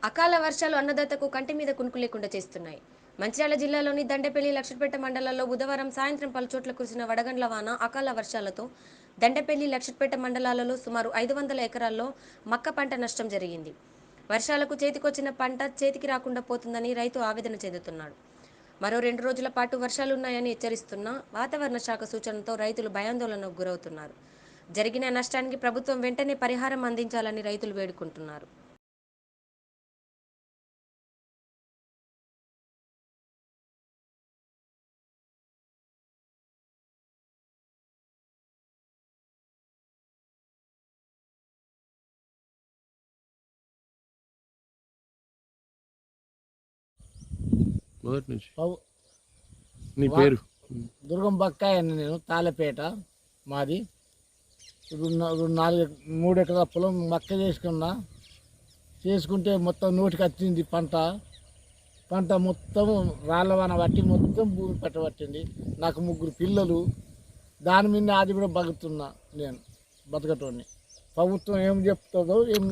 అకాల వర్షాలు అన్నదాతకు కంటి మీద కునుకు లేకుండా చేస్తున్నాయి. మంచిర్యాల జిల్లాలోని దండేపల్లి, లక్షట్పేట మండలాల్లో బుధవారం సాయంత్రం పలుచోట్ల కురిసిన వడగండ్ల వాన, అకాల వర్షాలతో దండేపల్లి, లక్షట్పేట మండలాలలో సుమారు 500 ఎకరాల్లో మక్క పంట నష్టం జరిగింది. వర్షాలకు చేతికొచ్చిన పంట చేతికి రాకుండా పోతుందని రైతు ఆవేదన చెందుతున్నాడు. మరో 2 రోజుల పాటు వర్షాలున్నాయని హెచ్చరిస్తున్న వాతావరణ శాఖ సూచనతో రైతులు భయాందోళనకు గురవుతున్నారు. జరిగిన నష్టానికి ప్రభుత్వం వెంటనే పరిహారం అందించాలని రైతులు వేడుకుంటున్నారు. మొదటి నుంచి పవ్- నీ వా- పేరు దుర్గం బక్కాయి అని నేను తాళ్ళపేట మాది. ఇప్పుడు 3 ఎకరాల పొలం మక్క చేసుకుంటే మొత్తం నోటికి వచ్చింది పంట మొత్తం రాళ్ళవాన పట్టి మొత్తం భూమి పట్టబట్టింది. నాకు 3 పిల్లలు, దాని మీద అది కూడా బతుకుతున్నా నేను బతకటోని. ప్రభుత్వం ఏం చెప్తుందో ఏం